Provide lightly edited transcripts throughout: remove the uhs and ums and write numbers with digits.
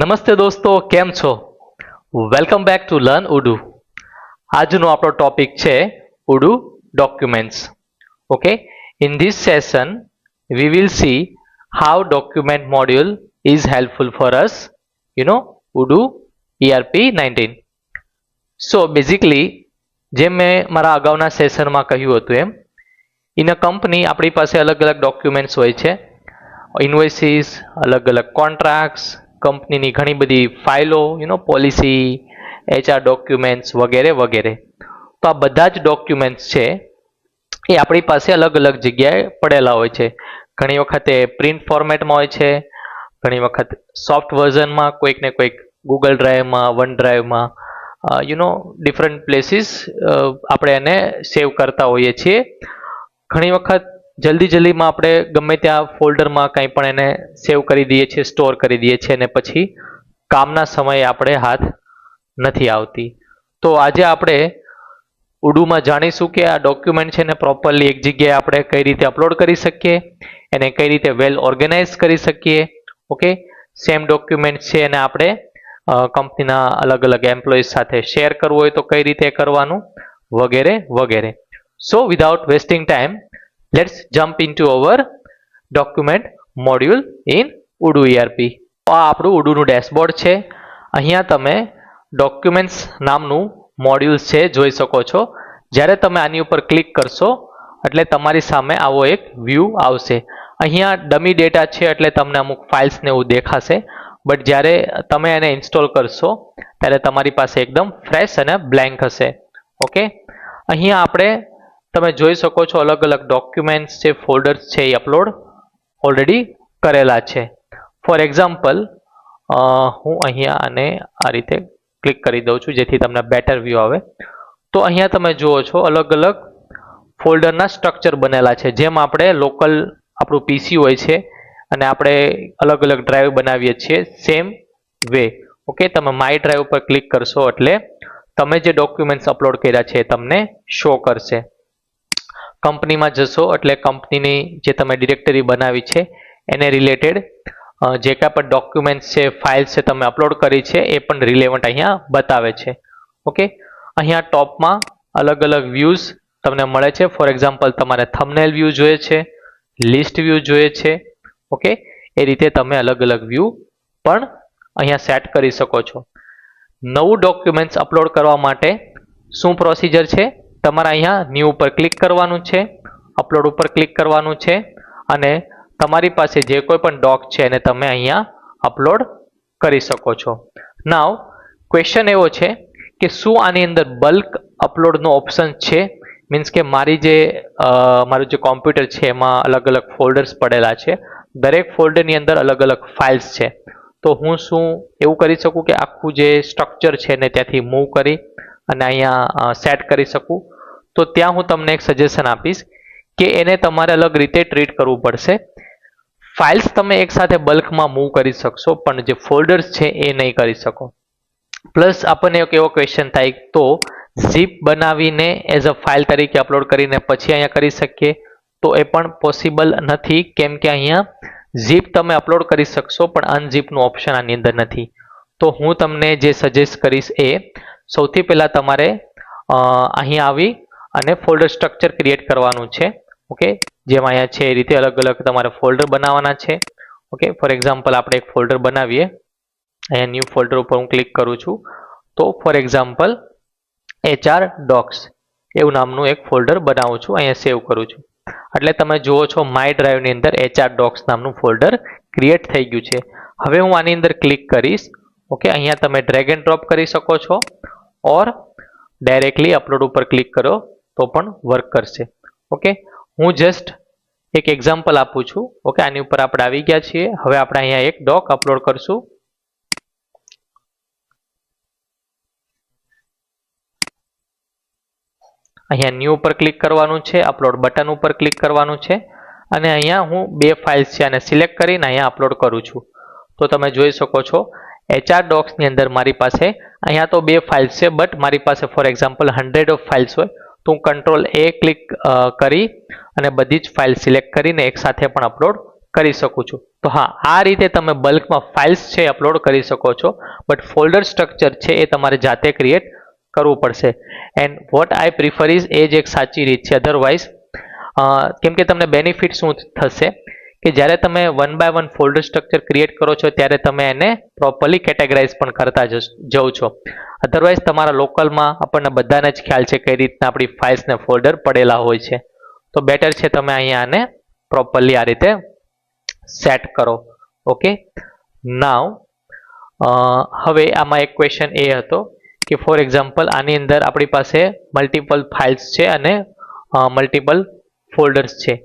નમસ્તે દોસ્તો, કેમ છો? Welcome back to learn ઉડુ. આજનો આપણો ટોપિક છે ઉડુ documents. Okay, in this session we will see how document module is helpful for us, ઉડુ ERP 19. So basically, જેમ મેં મારા અગાઉના સેશનમાં કહ્યું હતું એમ, ઇન અ કંપની આપણી પાસે અલગ અલગ ડોક્યુમેન્ટ્સ હોય છે. ઇન્વોઇસીસ, અલગ અલગ કોન્ટ્રાક્ટ્સ, કંપનીની ઘણી બધી ફાઇલો, પોલિસી, HR ડોક્યુમેન્ટ્સ વગેરે વગેરે. તો આ બધા જ ડોક્યુમેન્ટ્સ છે એ આપણી પાસે અલગ અલગ જગ્યાએ પડેલા હોય છે. ઘણી વખતે પ્રિન્ટ ફોર્મેટમાં હોય છે, ઘણી વખત સોફ્ટ વર્ઝનમાં, કોઈક ને કોઈક ગૂગલ ડ્રાઈવમાં, વન ડ્રાઈવમાં, ડિફરન્ટ પ્લેસીસ આપણે એને સેવ કરતા હોઈએ છીએ. ઘણી વખત જલ્દીમાં આપણે ગમે ત્યાં ફોલ્ડરમાં કંઈ પણ એને સેવ કરી દઈએ છીએ, સ્ટોર કરી દઈએ છીએ અને પછી કામના સમયે આપણે હાથ નથી આવતી. તો આજે આપણે ઉડુમાં જાણીશું કે આ ડોક્યુમેન્ટ છે ને પ્રોપરલી એક જગ્યાએ આપણે કઈ રીતે અપલોડ કરી શકીએ, એને કઈ રીતે વેલ ઓર્ગેનાઇઝ કરી શકીએ. ઓકે, સેમ ડોક્યુમેન્ટ છે એને આપણે કંપનીના અલગ અલગ એમ્પ્લોઈઝ સાથે શેર કરવું હોય તો કઈ રીતે કરવાનું, વગેરે વગેરે. So without wasting time, let's jump into our document module in Odoo ERP. આ આપણું ઉડુનું ડેશબોર્ડ છે. અહીંયા તમે ડોક્યુમેન્ટ્સ નામનું મોડ્યુલ છે જોઈ શકો છો. જ્યારે તમે આની ઉપર ક્લિક કરશો એટલે તમારી સામે આવો એક વ્યૂ આવશે. અહીંયા ડમી ડેટા છે એટલે તમને અમુક ફાઇલ્સ ને એવું દેખાશે, બટ જ્યારે તમે એને ઇન્સ્ટોલ કરશો ત્યારે તમારી પાસે એકદમ ફ્રેશ અને બ્લેન્ક હશે. ઓકે, અહીંયા આપણે તમે જોઈ શકો છો અલગ અલગ ડોક્યુમેન્ટ્સ છે, ફોલ્ડર્સ છે એ અપલોડ ઓલરેડી કરેલા છે. ફોર એક્ઝામ્પલ, હું અહીંયા આને આ રીતે ક્લિક કરી દઉં છું જેથી તમને બેટર વ્યૂ આવે. તો અહીંયા તમે જુઓ છો અલગ અલગ ફોલ્ડરના સ્ટ્રક્ચર બનેલા છે. જેમ આપણે લોકલ આપણું PC હોય છે અને આપણે અલગ અલગ ડ્રાઈવ બનાવીએ છીએ, સેમ વે. ઓકે, તમે માય ડ્રાઈવ પર ક્લિક કરશો એટલે તમે જે ડોક્યુમેન્ટ્સ અપલોડ કર્યા છે તમને શો કરશે. કંપનીમાં જશો એટલે કંપનીની જે તમે ડિરેક્ટરી બનાવી છે એને રિલેટેડ જે કાંઈ પણ ડોક્યુમેન્ટ્સ છે, ફાઇલ્સ છે તમે અપલોડ કરી છે એ પણ રિલેવન્ટ અહીંયા બતાવે છે. ઓકે, અહીંયા ટોપમાં અલગ અલગ વ્યૂઝ તમને મળે છે. ફોર એક્ઝામ્પલ, તમારે થંબનેલ વ્યૂ જોઈએ છે, લિસ્ટ વ્યૂ જોઈએ છે. ઓકે, એ રીતે તમે અલગ અલગ વ્યૂ પણ અહીંયા સેટ કરી શકો છો. નવું ડોક્યુમેન્ટ્સ અપલોડ કરવા માટે શું પ્રોસિજર છે? તમારે અહીંયા ન્યૂ ઉપર ક્લિક કરવાનું છે, અપલોડ ઉપર ક્લિક કરવાનું છે અને તમારી પાસે જે કોઈ પણ ડોક છે એને તમે અહીંયા અપલોડ કરી શકો છો. નાવ ક્વેશ્ચન એવો છે કે શું આની અંદર બલ્ક અપલોડનો ઓપ્શન છે? મીન્સ કે મારું જે કોમ્પ્યુટર છે એમાં અલગ અલગ ફોલ્ડર્સ પડેલા છે, દરેક ફોલ્ડરની અંદર અલગ અલગ ફાઇલ્સ છે. તો હું શું એવું કરી શકું કે આખું જે સ્ટ્રક્ચર છે એને ત્યાંથી મૂવ કરી અને અહીંયા સેટ કરી શકું? તો ત્યાં હું તમને એક સજેશન આપીશ કે એને તમારે અલગ રીતે ટ્રીટ કરવું પડશે. ફાઇલ્સ તમે એકસાથે બલ્કમાં મૂવ કરી શકશો પણ જે ફોલ્ડર્સ છે એ નહીં કરી શકો. પ્લસ આપણને એક એવો ક્વેશ્ચન થાય તો ઝીપ બનાવીને એઝ અ ફાઇલ તરીકે અપલોડ કરીને પછી અહીંયા કરી શકીએ? તો એ પણ પોસિબલ નથી, કેમ કે અહીંયા ઝીપ તમે અપલોડ કરી શકશો પણ અનઝીપનું ઓપ્શન આની અંદર નથી. તો હું તમને જે સજેસ્ટ કરીશ એ સૌથી પહેલાં તમારે અહીંયા આવી અને ફોલ્ડર સ્ટ્રક્ચર ક્રિએટ કરવાનું છે. ઓકે, જેમ અહીંયા છે એ રીતે અલગ અલગ તમારે ફોલ્ડર બનાવવાના છે. ઓકે, ફોર એક્ઝામ્પલ આપણે એક ફોલ્ડર બનાવીએ. અહીંયા ન્યૂ ફોલ્ડર ઉપર હું ક્લિક કરું છું તો ફોર એક્ઝામ્પલ HR ડોક્સ એવું નામનું એક ફોલ્ડર બનાવું છું, અહીંયા સેવ કરું છું એટલે તમે જુઓ છો માય ડ્રાઈવની અંદર HR ડોક્સ નામનું ફોલ્ડર ક્રિએટ થઈ ગયું છે. હવે હું આની અંદર ક્લિક કરીશ. ઓકે, અહીંયા તમે ડ્રેગ એન્ડ ડ્રોપ કરી શકો છો ઓર ડાયરેક્ટલી અપલોડ ઉપર ક્લિક કરો તો પણ વર્ક કરશે. ઓકે, હું જસ્ટ એક એક્ઝામ્પલ આપું છું. ઓકે, આની ઉપર આપણે આવી ગયા છીએ. હવે આપણે અહીંયા એક ડોક અપલોડ કરશું. અહીંયા ન્યૂ ઉપર ક્લિક કરવાનું છે, અપલોડ બટન ઉપર ક્લિક કરવાનું છે અને અહીંયા હું બે ફાઇલ્સ છે અને સિલેક્ટ કરીને અહીંયા અપલોડ કરું છું. તો તમે જોઈ શકો છો HR ડોક્સની અંદર મારી પાસે અહીંયા તો બે ફાઇલ્સ છે, બટ મારી પાસે ફોર એક્ઝામ્પલ 100 ઓફ ફાઇલ્સ હોય તો હું Ctrl A ક્લિક કરી અને બધી જ ફાઇલ સિલેક્ટ કરીને એક સાથે પણ અપલોડ કરી શકું છું. તો હા, આ રીતે તમે બલ્કમાં ફાઇલ્સ છે અપલોડ કરી શકો છો, બટ ફોલ્ડર સ્ટ્રક્ચર છે એ તમારે જાતે ક્રિએટ કરવું પડશે. And what I prefer is એ જ એક સાચી રીત છે. અધરવાઇઝ કેમ કે તમને બેનિફિટ શું થશે કે જ્યારે તમે one by one folder structure create કરો છો ત્યારે તમે એને પ્રોપરલી કેટેગરાઇઝ પણ કરતા જઓ છો. અધરવાઇઝ તમારા લોકલમાં આપણને બધાને જ ખ્યાલ છે કઈ રીતના આપણી ફાઇલ્સ ને ફોલ્ડર પડેલા હોય છે. તો બેટર છે તમે અહીંયા આને પ્રોપરલી આ રીતે સેટ કરો. ઓકે, નાવ હવે આમાં એક ક્વેશ્ચન એ હતો કે ફોર એક્ઝામ્પલ આની અંદર આપણી પાસે મલ્ટિપલ ફાઇલ્સ છે અને મલ્ટિપલ ફોલ્ડર્સ છે.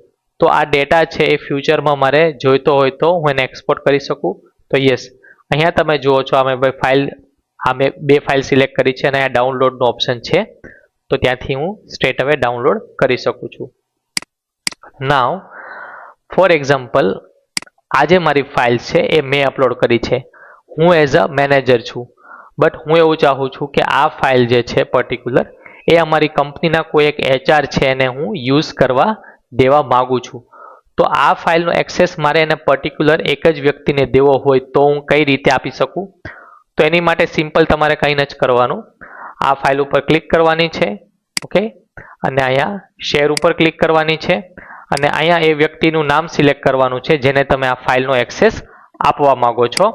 તો આ ડેટા છે એ ફ્યુચરમાં મારે જોઈતો હોય તો હું એને એક્સપોર્ટ કરી શકું. તો યસ, અહીંયા તમે જુઓ છો અમે મેં બે ફાઇલ સિલેક્ટ કરી છે અને અહીંયા ડાઉનલોડનો ઓપ્શન છે. તો ત્યાંથી હું સ્ટ્રેટ હવે ડાઉનલોડ કરી શકું છું. નાવ ફોર એક્ઝામ્પલ આ જે મારી ફાઇલ છે એ મેં અપલોડ કરી છે. હું એઝ અ મેનેજર છું, બટ હું એવું ચાહું છું કે આ ફાઇલ જે છે પર્ટિક્યુલર એ અમારી કંપનીના કોઈ એક HR છે એને હું યુઝ કરવા દેવા માગું છું. તો આ ફાઇલનો એક્સેસ મારે એને પર્ટિક્યુલર એક જ વ્યક્તિને દેવો હોય તો હું કઈ રીતે આપી શકું? તો એની માટે સિમ્પલ તમારે કંઈ જ કરવાનું, આ ફાઇલ ઉપર ક્લિક કરવાની છે. ઓકે, અને અહીંયા શેર ઉપર ક્લિક કરવાની છે અને અહીંયા એ વ્યક્તિનું નામ સિલેક્ટ કરવાનું છે જેને તમે આ ફાઇલનો એક્સેસ આપવા માંગો છો.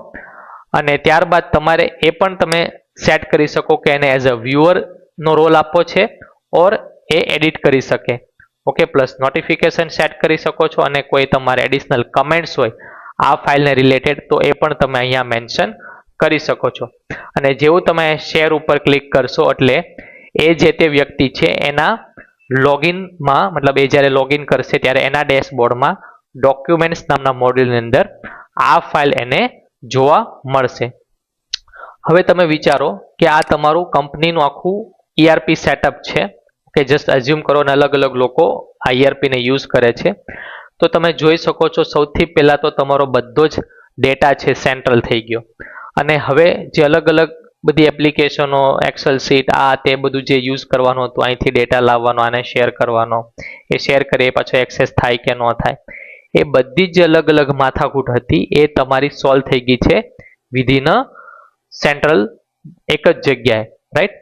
અને ત્યારબાદ તમારે એ પણ તમે સેટ કરી શકો કે એને એઝ અ વ્યુઅરનો રોલ આપવો છે ઓર એ એડિટ કરી શકે. ઓકે, પ્લસ નોટિફિકેશન સેટ કરી શકો છો અને કોઈ તમારે એડિશનલ કમેન્ટ્સ હોય આ ફાઇલને રિલેટેડ તો એ પણ તમે અહીંયા મેન્શન કરી શકો છો. અને જેવું તમે શેર ઉપર ક્લિક કરશો એટલે એ જે તે વ્યક્તિ છે એના લોગિનમાં, મતલબ એ જ્યારે લોગિન કરશે ત્યારે એના ડેશબોર્ડમાં ડોક્યુમેન્ટ્સ નામના મોડ્યુલની અંદર આ ફાઇલ એને જોવા મળશે. હવે તમે વિચારો કે આ તમારું કંપનીનું આખું ERP સેટઅપ છે. કે જસ્ટ અઝ્યુમ કરો ને અલગ અલગ લોકો આ ERP ને યુઝ કરે છે. તો તમે જોઈ શકો છો સૌથી પહેલા તો તમારો બધો જ ડેટા છે સેન્ટ્રલ થઈ ગયો. અને હવે જે અલગ અલગ બધી એપ્લિકેશનો, એક્સેલ શીટ, આ તે બધું જે યુઝ કરવાનું હતું, અહીંથી ડેટા લાવવાનો, આને શેર કરવાનો, એ શેર કરીએ પાછો એક્સેસ થાય કે ન થાય, એ બધી જ અલગ અલગ માથાકૂટ હતી એ તમારી સોલ્વ થઈ ગઈ છે વિધિન અ સેન્ટ્રલ એક જ જગ્યાએ. રાઈટ,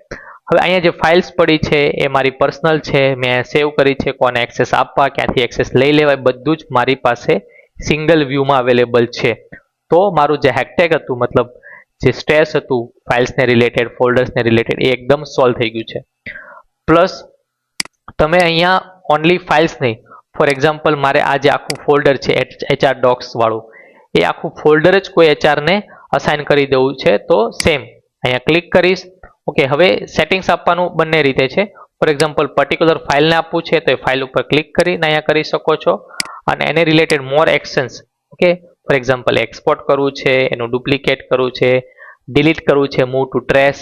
હવે અહીંયા જે ફાઇલ્સ પડી છે એ મારી પર્સનલ છે, મેં સેવ કરી છે, કોને એક્સેસ આપવા, ક્યાંથી એક્સેસ લઈ લેવાય, બધું જ મારી પાસે સિંગલ વ્યૂમાં અવેલેબલ છે. તો મારું જે હેક્ટેક હતું, મતલબ જે સ્ટ્રેસ હતું ફાઇલ્સને રિલેટેડ, ફોલ્ડર્સને રિલેટેડ, એ એકદમ સોલ્વ થઈ ગયું છે. પ્લસ તમે અહીંયા ઓનલી ફાઇલ્સ નહીં, ફોર એક્ઝામ્પલ મારે આ જે આખું ફોલ્ડર છે HR ડોક્સ વાળું, એ આખું ફોલ્ડર જ કોઈ HR ને અસાઇન કરી દેવું છે તો સેમ અહીંયા ક્લિક કરીશ. ઓકે, હવે સેટિંગ્સ આપવાનું બંને રીતે છે. ફોર એક્ઝામ્પલ પર્ટિક્યુલર ફાઇલને આપવું છે તો એ ફાઇલ ઉપર ક્લિક કરીને અહીંયા કરી શકો છો અને એને related more actions, okay, for example export કરવું છે, એનું ડુપ્લિકેટ કરવું છે, ડિલીટ કરવું છે, મૂવ ટુ ટ્રેસ,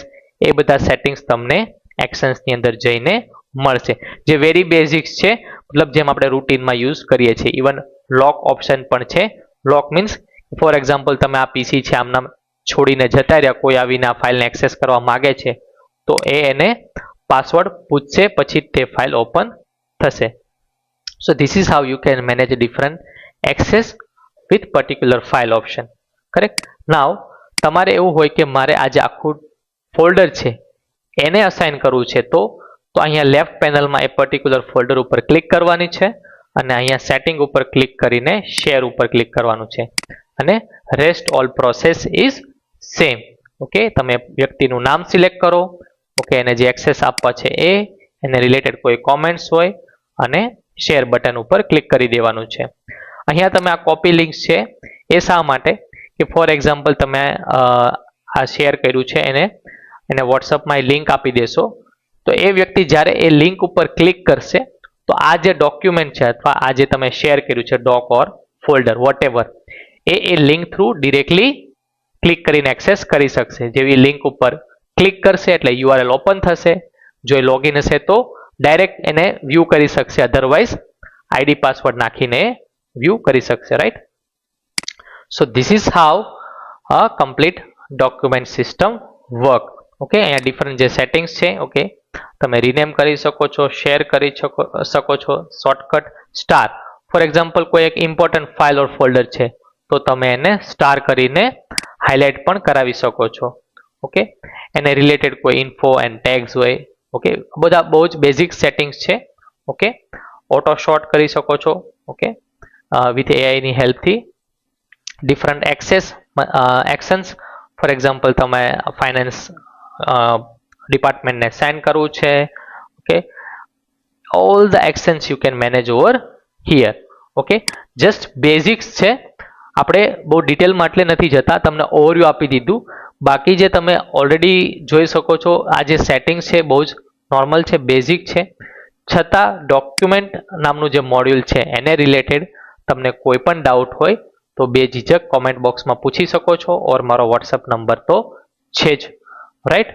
એ બધા સેટિંગ્સ તમને એક્શન્સની અંદર જઈને મળશે જે વેરી બેઝિક્સ છે, મતલબ જેમ આપણે રૂટીનમાં યુઝ કરીએ છીએ. ઇવન લોક ઓપ્શન પણ છે. લોક મીન્સ ફોર એક્ઝામ્પલ તમે આ PC છે આમનામ છોડીને જતા રહ્યા, કોઈ આવીને આ ફાઇલને એક્સેસ કરવા માગે છે તો એ એને પાસવર્ડ પૂછશે, પછી તે ફાઇલ ઓપન થશે. So this is how you can manage different access with particular file option. Correct. Now તમારે એવું હોય કે મારે આજે આખું ફોલ્ડર છે એને અસાઇન કરવું છે તો અહીંયા લેફ્ટ પેનલમાં એ પર્ટિક્યુલર ફોલ્ડર ઉપર ક્લિક કરવાની છે અને અહીંયા સેટિંગ ઉપર ક્લિક કરીને શેર ઉપર ક્લિક કરવાનું છે અને rest all process is same. Okay, તમે વ્યક્તિનું નામ સિલેક્ટ કરો, ઓકે, એને જે એક્સેસ આપવા છે એને રિલેટેડ કોઈ કોમેન્ટ્સ હોય અને શેર બટન ઉપર ક્લિક કરી દેવાનું છે. અહીંયા તમે આ કોપી લિંક્સ છે એ શા માટે કે ફોર એક્ઝામ્પલ તમે આ શેર કર્યું છે એને વોટ્સઅપમાં લિંક આપી દેશો તો એ વ્યક્તિ જ્યારે એ લિંક ઉપર ક્લિક કરશે તો આ જે ડોક્યુમેન્ટ છે અથવા આ જે તમે શેર કર્યું છે ડોક ઓર ફોલ્ડર વોટ એવર, એ લિંક થ્રુ ડિરેક્ટલી ક્લિક કરીને એક્સેસ કરી શકશે. જેવી લિંક ઉપર ક્લિક કરશે એટલે URL ઓપન થશે. જો એ લોગિન હશે તો ડાયરેક્ટ એને વ્યૂ કરી શકશે, અધરવાઇઝ ID પાસવર્ડ નાખીને વ્યૂ કરી શકશે. Right. So this is how a complete document system work. Okay, અહીંયા ડિફરન્ટ જે સેટિંગ્સ છે, ઓકે, તમે રિનેમ કરી શકો છો, શેર કરી શકો છો, શોર્ટકટ સ્ટાર ફોર એક્ઝામ્પલ કોઈ એક ઇમ્પોર્ટન્ટ ફાઇલ ઓર ફોલ્ડર છે તો તમે એને સ્ટાર કરીને હાઇલાઇટ પણ કરાવી શકો છો. ઓકે, એને રિલેટેડ કોઈ ઇન્ફો એન્ડ ટેગ્સ હોય. ઓકે, બધા બહુ જ બેઝિક સેટિંગ્સ છે. ઓકે, ઓટો શોર્ટ કરી શકો છો. ઓકે, વિથ એઆઈની હેલ્પથી ડિફરન્ટ એક્શન્સ, ફોર એક્ઝામ્પલ તમે ફાઇનાન્સ ડિપાર્ટમેન્ટને સેન્ડ કરવું છે. Okay, all the actions you can manage over here. Okay, just basics છે. આપણે બહુ ડિટેલમાં એટલે નથી જતા, તમને ઓવરવ્યૂ આપી દીધું. બાકી જે તમે ઓલરેડી જોઈ શકો છો, આ જે સેટિંગ્સ છે બહુ જ નોર્મલ છે, બેઝિક છે. છતાં ડોક્યુમેન્ટ નામનું જે મોડ્યુલ છે એને રિલેટેડ તમને કોઈ પણ ડાઉટ હોય તો બેઝિઝક કોમેન્ટ બોક્સમાં પૂછી શકો છો, ઓર મારો વોટ્સઅપ નંબર તો છે જ. Right,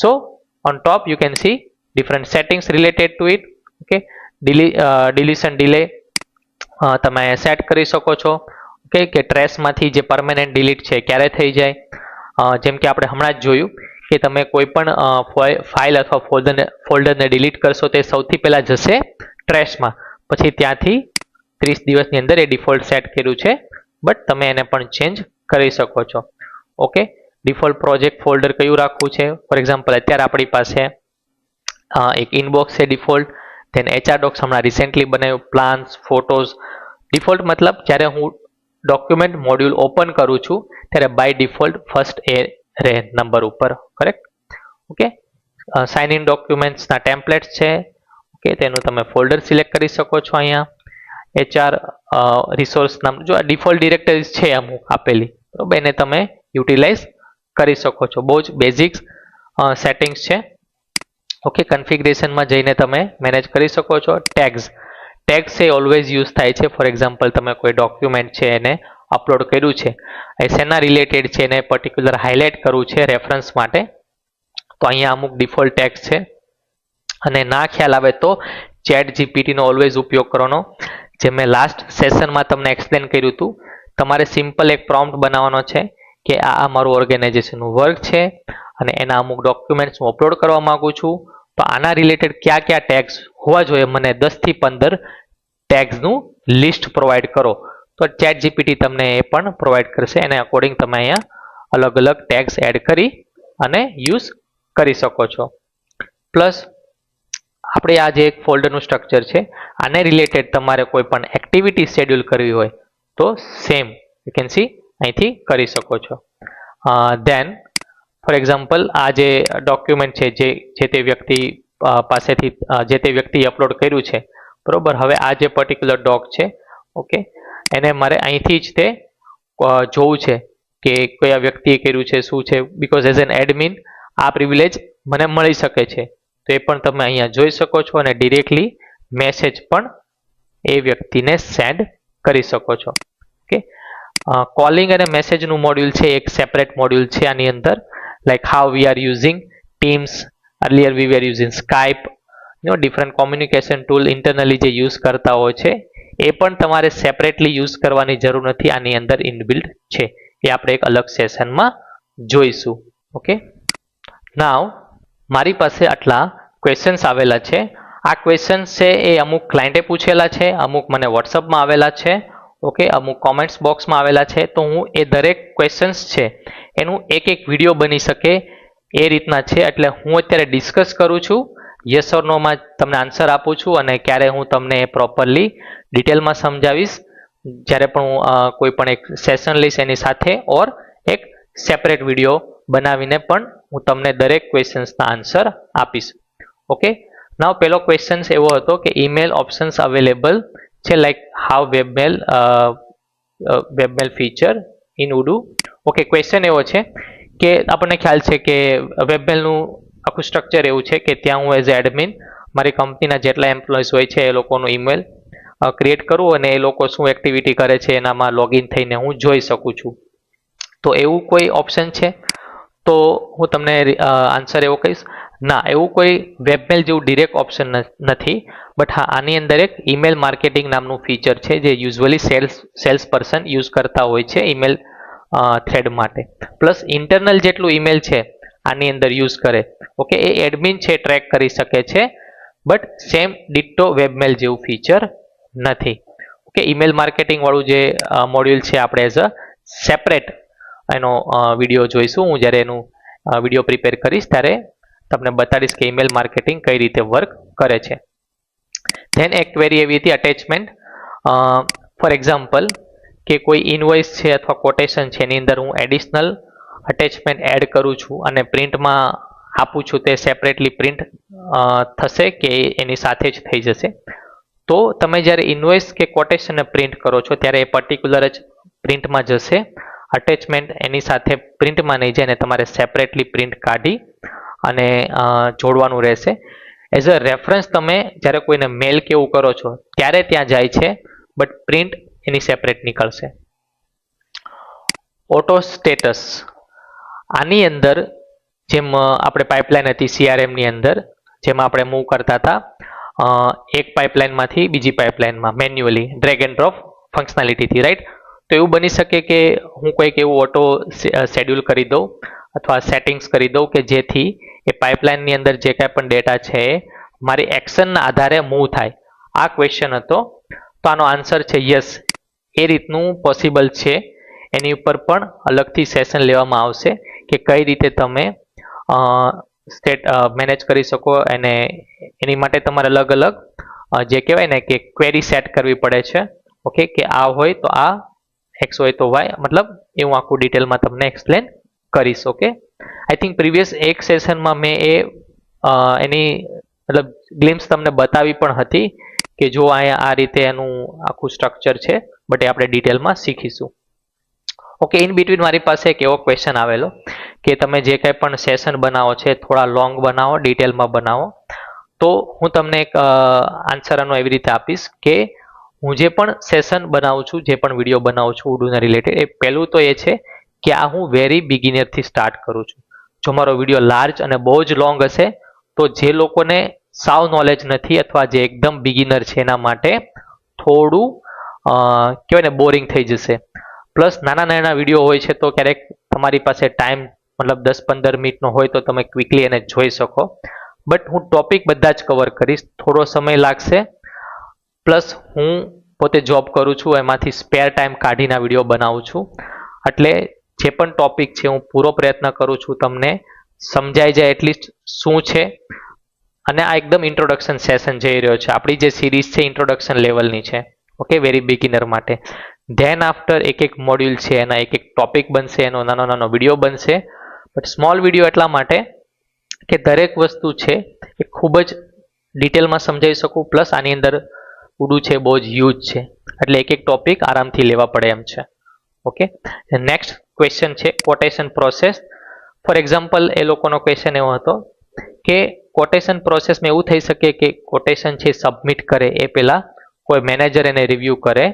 so on top you can see different settings related to it. Okay, deletion delay તમે સેટ કરી શકો છો. ઓકે, કે ટ્રેસમાંથી જે પરમેનન્ટ ડિલીટ છે ક્યારે થઈ જાય. જેમ કે આપણે હમણાં જ જોયું કે તમે કોઈ પણ ફાઇલ અથવા ફોલ્ડરને ડિલીટ કરશો તે સૌથી પહેલાં જશે ટ્રેશમાં, પછી ત્યાંથી 30 દિવસની અંદર એ ડિફોલ્ટ સેટ કર્યું છે, બટ તમે એને પણ ચેન્જ કરી શકો છો. ઓકે, ડિફોલ્ટ પ્રોજેક્ટ ફોલ્ડર કયું રાખવું છે. ફોર એક્ઝામ્પલ અત્યારે આપણી પાસે એક ઇનબોક્સ છે ડિફોલ્ટ, ધેન એચઆર ડોક્સ હમણાં રિસેન્ટલી બનાવ્યું, પ્લાન્સ, ફોટોઝ. ડિફોલ્ટ મતલબ જ્યારે હું ડોક્યુમેન્ટ મોડ્યુલ ઓપન કરું છું ત્યારે બાય ડિફોલ્ટ ફર્સ્ટ એ રહે નંબર ઉપર. કરેક્ટ. ઓકે, સાઇન ઇન ડોક્યુમેન્ટ્સના ટેમ્પલેટ્સ છે. ઓકે, તેનું તમે ફોલ્ડર સિલેક્ટ કરી શકો છો. અહીંયા એચઆર રિસોર્સ નામ, જો આ ડિફોલ્ટ ડિરેક્ટરીઝ છે અમુક આપેલી, બરાબર, એને તમે યુટિલાઇઝ કરી શકો છો. બહુ જ બેઝિક સેટિંગ્સ છે. ઓકે, કન્ફિગરેશનમાં જઈને તમે મેનેજ કરી શકો છો. ટેગ્સ એ ઓલવેઝ યુઝ થાય છે. ફોર એક્ઝામ્પલ તમે કોઈ ડોક્યુમેન્ટ છે એને અપલોડ કર્યું છે, એ શેના રિલેટેડ છે એને પર્ટિક્યુલર હાઇલાઇટ કરવું છે રેફરન્સ માટે, તો અહીંયા અમુક ડિફોલ્ટ ટેગ્સ છે. અને ના ખ્યાલ આવે તો ચેટ જીપીટીનો ઓલવેઝ ઉપયોગ કરવાનો. જે મેં લાસ્ટ સેશનમાં તમને એક્સપ્લેન કર્યું હતું, તમારે સિમ્પલ એક પ્રોમ્પ્ટ બનાવવાનો છે કે આ મારું ઓર્ગેનાઇઝેશનનું વર્ક છે અને એના અમુક ડોક્યુમેન્ટ્સ હું અપલોડ કરવા માગું છું, તો આના રિલેટેડ કયા કયા ટેગ્સ હોવા જોઈએ, મને 10 થી 15 ટેગ્સનું લિસ્ટ પ્રોવાઈડ કરો. તો ચેટ જીપીટી તમને એ પણ પ્રોવાઈડ કરશે. એને અકોર્ડિંગ તમે અહીંયા અલગ અલગ ટેગ્સ એડ કરી અને યુઝ કરી શકો છો. પ્લસ આપણે આ જે એક ફોલ્ડરનું સ્ટ્રક્ચર છે, આને રિલેટેડ તમારે કોઈ પણ એક્ટિવિટી શેડ્યુલ કરવી હોય તો સેમ યુ કેન સી અહીંથી કરી શકો છો. ધેન ફોર એક્ઝામ્પલ આ જે ડોક્યુમેન્ટ છે જે તે વ્યક્તિ પાસેથી જે તે વ્યક્તિએ અપલોડ કર્યું છે, બરોબર. હવે આ જે પર્ટિક્યુલર ડોક છે, ઓકે, એને મારે અહીંથી જ તે જોવું છે કે કયા વ્યક્તિએ કર્યું છે, શું છે, બિકોઝ એઝ એન એડમિન આ પ્રિવિલેજ મને મળી શકે છે. તો એ પણ તમે અહીંયા જોઈ શકો છો અને ડિરેક્ટલી મેસેજ પણ એ વ્યક્તિને સેન્ડ કરી શકો છો. ઓકે, કોલિંગ અને મેસેજનું મોડ્યુલ છે એક સેપરેટ મોડ્યુલ છે આની અંદર. like how we are using Teams, earlier we were using Skype, different communication tool internally જે યુઝ કરતા હોય છે એ પણ તમારે સેપરેટલી યુઝ કરવાની જરૂર નથી, આની અંદર ઇનબિલ્ટ છે. એ આપણે એક અલગ સેશનમાં જોઈશું. ઓકે, નાવ મારી પાસે આટલા ક્વેશ્ચન્સ આવેલા છે. આ ક્વેશ્ચન્સ છે એ અમુક ક્લાયન્ટે પૂછેલા છે, અમુક મને વોટ્સઅપમાં આવેલા છે, ઓકે, અમુક કોમેન્ટ્સ બોક્સમાં આવેલા છે. તો હું એ દરેક ક્વેશ્ચન્સ છે એનું એક એક વિડીયો બની શકે એ રીતના છે. એટલે હું અત્યારે ડિસ્કસ કરું છું, યસ ઓર નોમાં તમને આન્સર આપું છું, અને ક્યારે હું તમને એ પ્રોપરલી ડિટેલમાં સમજાવીશ જ્યારે પણ હું કોઈ પણ એક સેશન લઈશ એની સાથે, ઓર એક સેપરેટ વિડીયો બનાવીને પણ હું તમને દરેક ક્વેશ્ચન્સના આન્સર આપીશ. ઓકે, નાવ પહેલો ક્વેશ્ચન એવો હતો કે ઈમેલ ઓપ્શન્સ અવેલેબલ છે, like how webmail feature in Odoo. Okay, question એવો છે કે આપણને ખ્યાલ છે કે વેબમેલનું આખું સ્ટ્રક્ચર એવું છે કે ત્યાં હું એઝ એડમિન મારી કંપનીના જેટલા એમ્પ્લોઈઝ હોય છે એ લોકોનું ઈમેલ ક્રિએટ કરું અને એ લોકો શું એક્ટિવિટી કરે છે એનામાં લોગિન થઈને હું જોઈ શકું છું. તો એવું કોઈ ઓપ્શન છે? તો હું તમને આન્સર એવો કહીશ, ના, એવું કોઈ વેબમેલ જેવું ડિરેક્ટ ઓપ્શન નથી. બટ હા, આની અંદર એક ઈમેલ માર્કેટિંગ નામનું ફીચર છે જે યુઝ્યુઅલી સેલ્સ પર્સન યુઝ કરતા હોય છે ઈમેલ થ્રેડ માટે. પ્લસ ઇન્ટરનલ જેટલું ઈમેલ છે આની અંદર યુઝ કરે, ઓકે, એ એડમિન છે ટ્રેક કરી શકે છે, બટ સેમ ડિટ્ટો વેબમેલ જેવું ફીચર નથી. ઓકે, ઈમેલ માર્કેટિંગ વાળું જે મોડ્યુલ છે આપણે એઝ અ સેપરેટ એનો વિડીયો જોઈશું. હું જ્યારે એનું વિડીયો પ્રિપેર કરીશ ત્યારે તમને બતાડીશ કે ઈમેલ માર્કેટિંગ કઈ રીતે વર્ક કરે છે. ધેન એક ક્વેરી એવી હતી અટેચમેન્ટ. ફોર એક્ઝામ્પલ કે કોઈ ઇનવોઇસ છે અથવા કોટેશન છે એની અંદર હું એડિશનલ અટેચમેન્ટ એડ કરું છું અને પ્રિન્ટમાં આપું છું, તે સેપરેટલી પ્રિન્ટ થશે કે એની સાથે જ થઈ જશે. તો તમે જ્યારે ઇનવોઇસ કે કોટેશનને પ્રિન્ટ કરો છો ત્યારે એ પર્ટિક્યુલર જ પ્રિન્ટમાં જશે. અટેચમેન્ટ એની સાથે પ્રિન્ટમાં નહીં જાય અને તમારે સેપરેટલી પ્રિન્ટ કાઢી અને જોડવાનું રહેશે. એઝ અ રેફરન્સ તમે જ્યારે કોઈને મેલ કે એવું કરો છો ત્યારે ત્યાં જાય છે, બટ પ્રિન્ટ એની સેપરેટ નીકળશે. ઓટો સ્ટેટસ, આની અંદર જેમ આપણે પાઇપલાઇન હતી CRMની અંદર, જેમાં આપણે મૂવ કરતા હતા એક પાઇપલાઇનમાંથી બીજી પાઇપલાઇનમાં મેન્યુઅલી ડ્રેગ એન્ડ ડ્રોપ ફંક્શનાલિટીથી, રાઈટ? તો એવું બની શકે કે હું કોઈક એવું ઓટો શેડ્યુલ કરી દઉં અથવા સેટિંગ્સ કરી દઉં કે જેથી એ પાઇપલાઇનની અંદર જે કાંઈ પણ ડેટા છે એ મારી એક્શનના આધારે મૂવ થાય. આ ક્વેશ્ચન હતો. તો આનો આન્સર છે યસ, એ રીતનું પોસિબલ છે. એની ઉપર પણ અલગથી સેશન લેવામાં આવશે કે કઈ રીતે તમે મેનેજ કરી શકો, અને એની માટે તમારે અલગ અલગ જે કહેવાય ને કે ક્વેરી સેટ કરવી પડે છે. ઓકે, કે આ હોય તો આ, એક્સ હોય તો વાય, મતલબ એવું આખું ડિટેલમાં તમને એક્સપ્લેન કરીશ. ઓકે, આઈ થિંક પ્રીવિયસ એક સેશનમાં મેં એની મતલબ ગ્લિમ્સ તમને બતાવી પણ હતી કે જો અહીંયા આ રીતે એનું આખું સ્ટ્રક્ચર છે, બટ એ આપણે ડિટેલમાં શીખીશું. ઓકે, ઇન બિટવીન મારી પાસે એક એવો ક્વેશ્ચન આવેલો કે તમે જે કંઈ પણ સેશન બનાવો છે થોડા લોંગ બનાવો, ડિટેલમાં બનાવો. તો હું તમને એક આન્સર આનો એવી રીતે આપીશ કે હું જે પણ સેશન બનાવું છું, જે પણ વિડીયો બનાવું છું ઉડુના રિલેટેડ, એ પહેલું તો એ છે કે આ હું વેરી બિગિનરથી સ્ટાર્ટ કરું છું. જો મારો વિડીયો લાર્જ અને બહુ જ લોંગ હશે તો જે લોકોને સાવ નોલેજ નથી અથવા જે એકદમ બિગિનર છે એના માટે થોડું કહેવાય ને બોરિંગ થઈ જશે. પ્લસ નાના નાના વિડીયો હોય છે તો ક્યારેક તમારી પાસે ટાઈમ મતલબ 10-15 મિનિટનો હોય તો તમે ક્વિકલી એને જોઈ શકો. બટ હું ટોપિક બધા જ કવર કરીશ, થોડો સમય લાગશે. પ્લસ હું પોતે જોબ કરું છું, એમાંથી સ્પેર ટાઈમ કાઢીને વિડીયો બનાવું છું. એટલે જે પણ ટોપિક છે હું પૂરો પ્રયત્ન કરું છું તમને સમજાઈ જાય એટલીસ્ટ શું છે. અને આ એકદમ ઇન્ટ્રોડક્શન સેશન જઈ રહ્યો છે. આપણી જે સિરીઝ છે ઇન્ટ્રોડક્શન લેવલની છે. ઓકે, વેરી બિગિનર માટે. ધેન આફ્ટર એક એક મોડ્યુલ છે એના એક એક ટોપિક બનશે, એનો નાનો નાનો વિડીયો બનશે. બટ સ્મોલ વિડીયો એટલા માટે કે દરેક વસ્તુ છે એ ખૂબ જ ડિટેલમાં સમજાવી શકું. પ્લસ આની અંદર ઉડુ છે બહુ જ યુઝ છે, એટલે એક એક ટોપિક આરામથી લેવા પડે એમ છે. ઓકે, નેક્સ્ટ ક્વેશ્ચન છે કોટેશન પ્રોસેસ. ફોર એક્ઝામ્પલ એ લોકોનો ક્વેશ્ચન એવો હતો કે કોટેશન પ્રોસેસમાં એવું થઈ શકે કે કોટેશન છે સબમિટ કરે એ પહેલાં કોઈ મેનેજર એને રિવ્યૂ કરે,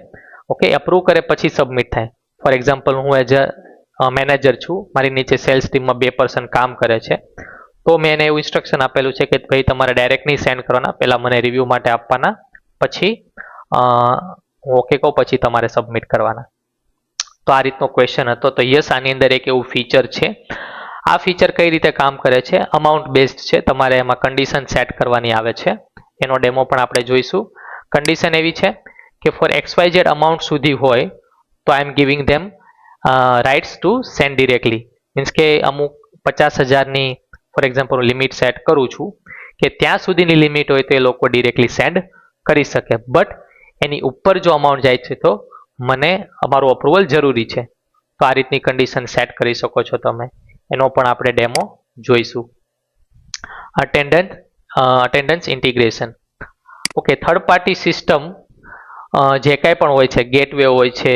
ઓકે, અપ્રૂવ કરે પછી સબમિટ થાય. ફોર એક્ઝામ્પલ હું એઝ અ મેનેજર છું, મારી નીચે સેલ્સ ટીમમાં 2 પર્સન કામ કરે છે. તો મેં એને એવું ઇન્સ્ટ્રક્શન આપેલું છે કે ભાઈ તમારે ડાયરેક્ટ નહીં સેન્ડ કરવાના, પહેલાં મને રિવ્યૂ માટે આપવાના, પછી હું ઓકે કહું પછી તમારે સબમિટ કરવાના. તો આ રીતનો ક્વેશ્ચન હતો. તો યસ, આની અંદર એક એવું ફીચર છે. આ ફીચર કઈ રીતે કામ કરે છે? અમાઉન્ટ બેઝડ છે. તમારે એમાં કન્ડિશન સેટ કરવાની આવે છે. એનો ડેમો પણ આપણે જોઈશું. કન્ડિશન એવી છે કે ફોર XYZ અમાઉન્ટ સુધી હોય તો I am giving them rights to send directly. Means કે અમુક 50,000ની ફોર એક્ઝામ્પલ લિમિટ સેટ કરું છું કે ત્યાં સુધીની લિમિટ હોય તો એ લોકો ડિરેક્ટલી સેન્ડ કરી શકે. બટ એની ઉપર જો અમાઉન્ટ જાય છે તો મને અમારું અપ્રુવલ જરૂરી છે. તો આ રીતની કન્ડિશન સેટ કરી શકો છો તમે. એનો પણ આપણે ડેમો જોઈશું. Attendance integration. Okay, third party system જે કાંઈ પણ હોય છે, ગેટવે હોય છે,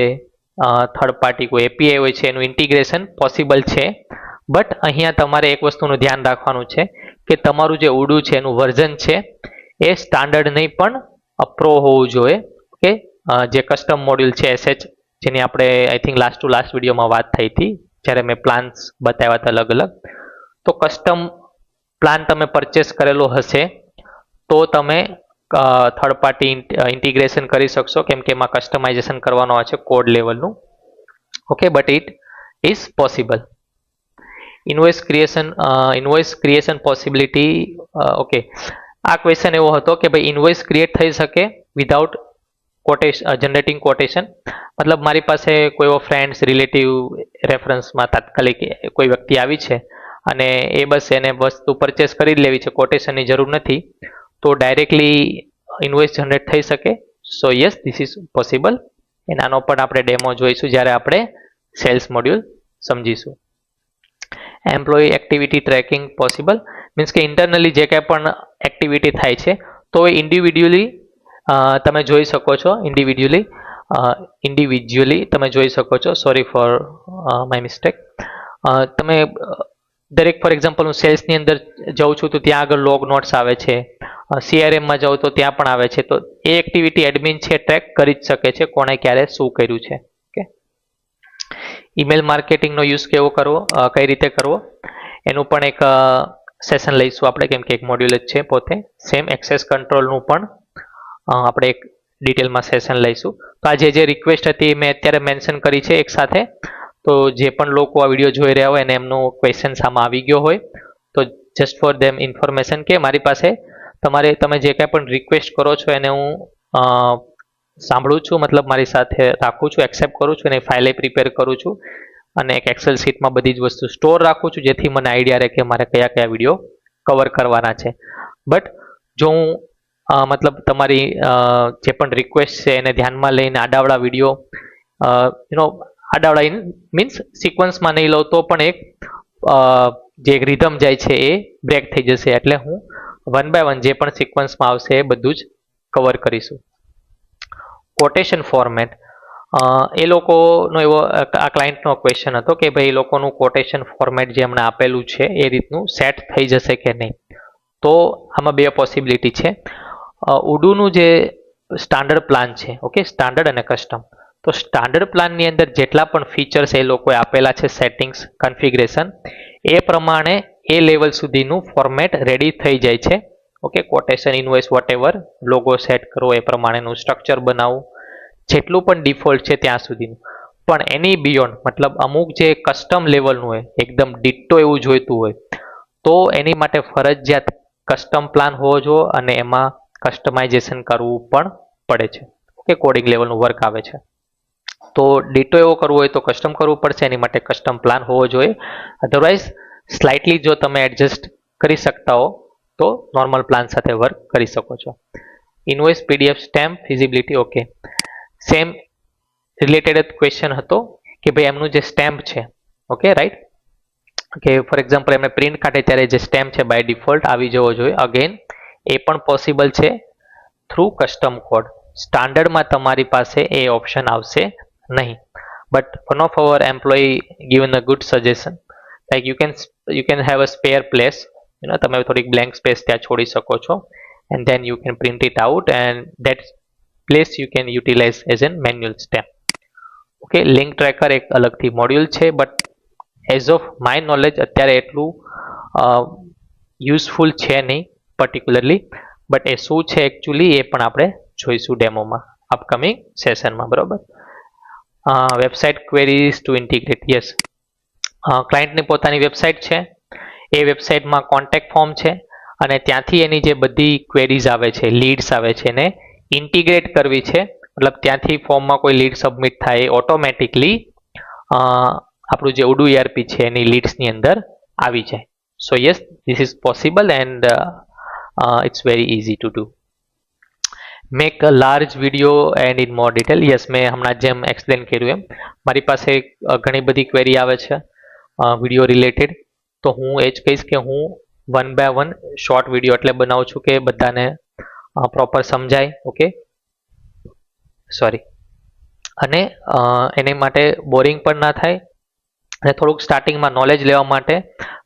થર્ડ પાર્ટી કોઈ API હોય છે, એનું ઇન્ટિગ્રેશન પોસિબલ છે. બટ અહીંયા તમારે એક વસ્તુનું ધ્યાન રાખવાનું છે કે તમારું જે ઉડુ છે એનું વર્ઝન છે એ સ્ટાન્ડર્ડ નહીં પણ પ્રો હોવું જોઈએ. ઓકે, જે કસ્ટમ મોડ્યુલ છે SH, જેની આપણે I think last two last વિડીયોમાં વાત થઈ હતી જ્યારે મેં પ્લાન્સ બતાવ્યા હતા અલગ અલગ. તો કસ્ટમ પ્લાન તમે પરચેસ કરેલો હશે તો તમે થર્ડ પાર્ટી ઇન્ટિગ્રેશન કરી શકશો, કેમ કે એમાં કસ્ટમાઇઝેશન કરવાનો છે કોડ લેવલનું. Okay, but it is possible. Invoice creation possibility. Okay, આ ક્વેશ્ચન એવો હતો કે ભાઈ ઇન્વોઇસ ક્રિએટ થઈ શકે વિધાઉટ જનરેટિંગ કોટેશન મતલબ મારી પાસે કોઈ એવો ફ્રેન્ડ્સ રિલેટિવ રેફરન્સમાં તાત્કાલિક કોઈ વ્યક્તિ આવી છે અને એ બસ એને વસ્તુ પરચેસ કરી જ લેવી છે, કોટેશનની જરૂર નથી, તો ડાયરેક્ટલી ઇન્વોઇસ જનરેટ થઈ શકે. So yes, this is possible. એનાનો પણ આપણે ડેમો જોઈશું જ્યારે આપણે સેલ્સ મોડ્યુલ સમજીશું. Employee activity tracking possible means કે ઇન્ટરનલી જે કાંઈ પણ એક્ટિવિટી થાય છે તો એ ઇન્ડિવિડ્યુઅલી તમે જોઈ શકો છો. ઇન્ડિવિજ્યુઅલી તમે જોઈ શકો છો. Sorry for my mistake. તમે દરેક ફોર એક્ઝામ્પલ હું સેલ્સની અંદર જાઉં છું તો ત્યાં આગળ લોગ નોટ્સ આવે છે, CRMમાં જાઉં તો ત્યાં પણ આવે છે. તો એ એક્ટિવિટી એડમિન છે ટ્રેક કરી જ શકે છે કોણે ક્યારે શું કર્યું છે. ઓકે, ઈમેલ માર્કેટિંગનો યુઝ કેવો કરવો, કઈ રીતે કરવો એનું પણ એક સેશન લઈશું આપણે, કેમ કે એક મોડ્યુલ જ છે પોતે. સેમ એક્સેસ કંટ્રોલનું પણ આપણે એક ડિટેલમાં સેશન લઈશું. તો આ જે રિક્વેસ્ટ હતી મેં અત્યારે મેન્શન કરી છે એક સાથે. તો જે પણ લોકો આ વિડીયો જોઈ રહ્યા હોય અને એમનો ક્વેશ્ચન આમાં આવી ગયો હોય તો જસ્ટ ફોર ધેમ ઇન્ફોર્મેશન કે મારી પાસે તમે જે કાંઈ પણ રિક્વેસ્ટ કરો છો એને હું સાંભળું છું, મતલબ મારી સાથે રાખું છું, એક્સેપ્ટ કરું છું અને ફાઇલે પ્રિપેર કરું છું અને એક એક્સેલ શીટમાં બધી જ વસ્તુ સ્ટોર રાખું છું જેથી મને આઈડિયા રહે કે મારે કયા કયા વિડીયો કવર કરવાના છે. બટ જો હું મતલબ તમારી જે પણ રિક્વેસ્ટ છે એને ધ્યાનમાં લઈને આડાવડા વિડીયો આડાવડા મીન્સ સિક્વન્સમાં નહીં લઉં તો પણ જે એક રિધમ જાય છે એ બ્રેક થઈ જશે. એટલે હું વન બાય વન જે પણ સિક્વન્સમાં આવશે એ બધું જ કવર કરીશું. કોટેશન ફોર્મેટ, એ લોકોનો એવો આ ક્લાયન્ટનો ક્વેશ્ચન હતો કે ભાઈ એ લોકોનું કોટેશન ફોર્મેટ જે હમણાં આપેલું છે એ રીતનું સેટ થઈ જશે કે નહીં. તો આમાં બે પોસિબિલિટી છે. ઉડુનું જે સ્ટાન્ડર્ડ પ્લાન છે, ઓકે, સ્ટાન્ડર્ડ અને કસ્ટમ. તો સ્ટાન્ડર્ડ પ્લાનની અંદર જેટલા પણ ફીચર્સ એ લોકોએ આપેલા છે, સેટિંગ્સ, કન્ફિગરેશન, એ પ્રમાણે એ લેવલ સુધીનું ફોર્મેટ રેડી થઈ જાય છે. Okay, quotation, invoice, whatever, logo set કરવો, એ પ્રમાણેનું સ્ટ્રક્ચર બનાવવું, જેટલું પણ ડિફોલ્ટ છે ત્યાં સુધીનું. પણ એની બિયોન્ડ મતલબ અમુક જે કસ્ટમ લેવલનું હોય, એકદમ ડિટ્ટો એવું જોઈતું હોય, તો એની માટે ફરજિયાત કસ્ટમ પ્લાન હોવો જોઈએ અને એમાં કસ્ટમાઇઝેશન કરવું પણ પડે છે. ઓકે, કોડિંગ લેવલનું વર્ક આવે છે. તો ડિટો એવો કરવો હોય તો કસ્ટમ કરવું પડશે, એની માટે કસ્ટમ પ્લાન હોવો જોઈએ. અધરવાઇઝ સ્લાઇટલી જો તમે એડજસ્ટ કરી શકતા હો તો નોર્મલ પ્લાન સાથે વર્ક કરી શકો છો. Invoice, PDF, stamp, feasibility. Okay, same related question હતો કે ભાઈ એમનું જે સ્ટેમ્પ છે, ઓકે, રાઈટ, કે ફોર એક્ઝામ્પલ એમને પ્રિન્ટ કાઢે ત્યારે જે સ્ટેમ્પ છે બાય ડિફોલ્ટ આવી જવો જોઈએ. અગેન એ પણ પોસિબલ છે થ્રુ કસ્ટમ કોડ. સ્ટાન્ડર્ડમાં તમારી પાસે એ ઓપ્શન આવશે નહીં. But one of our employee given a good suggestion like you can have a spare place, તમે થોડીક બ્લેન્ક સ્પેસ ત્યાં છોડી શકો છો and then you can print it out and that place you can utilize as a manual stamp. Okay, link tracker એક અલગથી module છે but as of my knowledge અત્યારે એટલું યુઝફુલ છે નહીં પર્ટિક્યુલરલી. બટ એ શું છે એકચ્યુઅલી એ પણ આપણે જોઈશું ડેમોમાં, અપકમિંગ સેશનમાં, બરાબર. Website queries to integrate. Yes, ક્લાયન્ટની પોતાની વેબસાઇટ છે, એ વેબસાઇટમાં કોન્ટેક્ટ ફોર્મ છે અને ત્યાંથી એની જે બધી ક્વેરીઝ આવે છે, લીડ્સ આવે છે, એને ઇન્ટિગ્રેટ કરવી છે. મતલબ ત્યાંથી ફોર્મમાં કોઈ લીડ સબમિટ થાય એ ઓટોમેટિકલી આપણું જે ઉડુ ERP છે એની લીડ્સની અંદર આવી જાય. So yes, this is possible and it's very easy to do. Make a large video and in more detail. Yes, મેં હમણાં જેમ એક્સપ્લેન કર્યું એમ મારી પાસે ઘણી બધી ક્વેરી આવે છે વિડીયો રિલેટેડ. તો હું એ જ કહીશ કે હું one by one short video એટલે બનાવું છું કે બધાને પ્રોપર સમજાય. ઓકે, સોરી, અને એની માટે બોરિંગ પણ ના થાય અને થોડુંક સ્ટાર્ટિંગમાં નોલેજ લેવા માટે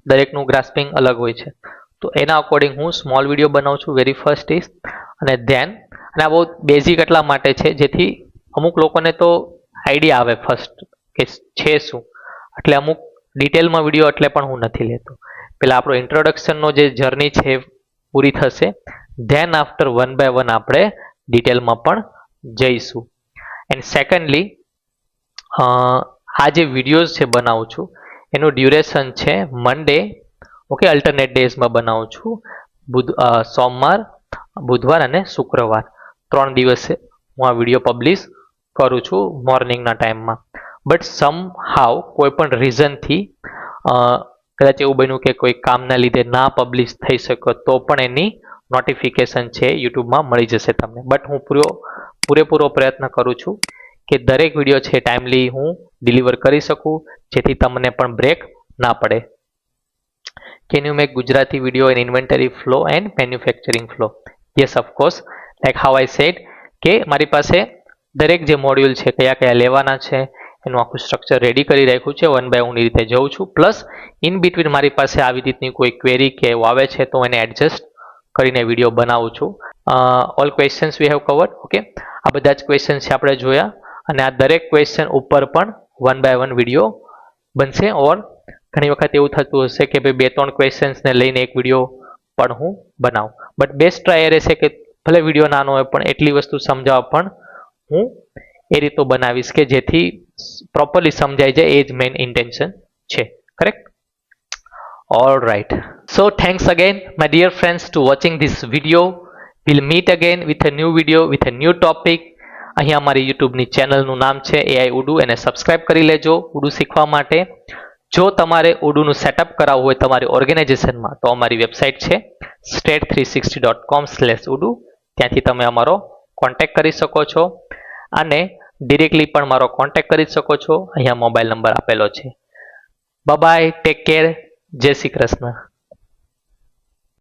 દરેકનું ગ્રાસ્પિંગ અલગ હોય છે. તો એના અકોર્ડિંગ હું સ્મોલ વિડીયો બનાવું છું વેરી ફર્સ્ટ ઇઝ, અને ધેન અને આ બહુ બેઝિક એટલા માટે છે જેથી અમુક લોકોને તો આઈડિયા આવે ફર્સ્ટ કે છે શું. એટલે અમુક ડિટેલમાં વિડીયો એટલે પણ હું નથી લેતો. પેલા આપણો ઇન્ટ્રોડક્શનનો જે જર્ની છે પૂરી થશે, then after one by one આપણે ડિટેલમાં પણ જઈશું. એન્ડ સેકન્ડલી આ જે વિડીયોઝ છે બનાવું છું એનું ડ્યુરેશન છે મંડે. ઓકે, અલ્ટરનેટ ડેઝમાં બનાવું છું, સોમવાર, બુધવાર અને શુક્રવાર, 3 દિવસે હું આ વિડીયો પબ્લિશ કરું છું મોર્નિંગના ટાઈમમાં. બટ સમ હાવ કોઈ પણ રીઝનથી કદાચ એવું બન્યું કે કોઈ કામના લીધે ના પબ્લિશ થઈ શકો તો પણ એની નોટિફિકેશન છે યુટ્યુબમાં મળી જશે તમને. બટ હું પૂરેપૂરો પ્રયત્ન કરું છું કે દરેક વિડીયો છે ટાઈમલી હું ડિલિવર કરી શકું જેથી તમને પણ બ્રેક ના પડે. Can you make Gujarati video in inventory flow and manufacturing flow? Yes of course. Like how I said કે મારી પાસે દરેક જે મોડ્યુલ છે કયા કયા લેવાના છે એનું આખું સ્ટ્રક્ચર રેડી કરી રાખ્યું છે. વન બાય હું એ રીતે જઉં છું. પ્લસ ઇન બિટવીન મારી પાસે આવી રીતની કોઈ ક્વેરી કે એવું આવે છે તો એને એડજસ્ટ કરીને વિડીયો બનાવું છું. All questions we have covered. Okay, આ બધા જ ક્વેશ્ચન છે આપણે જોયા અને આ દરેક ક્વેશ્ચન ઉપર પણ વન બાય વન વિડીયો બનશે. ઓર ઘણી વખત એવું થતું હશે કે ભાઈ 2-3 ક્વેશ્ચન્સને લઈને એક વિડીયો પણ હું બનાવું. બટ બેસ્ટ ટ્રાય એ રહેશે કે ભલે વિડીયો નાનો હોય પણ એટલી વસ્તુ સમજાવવા પણ હું એ રીતો બનાવીશ કે જેથી પ્રોપરલી સમજાઈ જાય. એ જ મેઇન ઇન્ટેન્શન છે. Correct? All right. So thanks again, my dear friends, to watching this video. We'll meet again with a new video with a new topic. અહીંયા અમારી યુટ્યુબની ચેનલનું નામ છે AI ઉડુ, એને સબસ્ક્રાઇબ કરી લેજો ઉડુ શીખવા માટે. જો તમારે ઉડુનું સેટઅપ કરાવવું હોય તમારી ઓર્ગેનાઇઝેશનમાં તો અમારી વેબસાઇટ છે state360.com/udu. ત્યાંથી તમે અમારો કોન્ટેક્ટ કરી શકો છો અને ડિરેક્ટલી પણ મારો કોન્ટેક્ટ કરી શકો છો. અહીંયા મોબાઈલ નંબર આપેલો છે. બાય બાય, ટેક કેર, જય શ્રી કૃષ્ણ.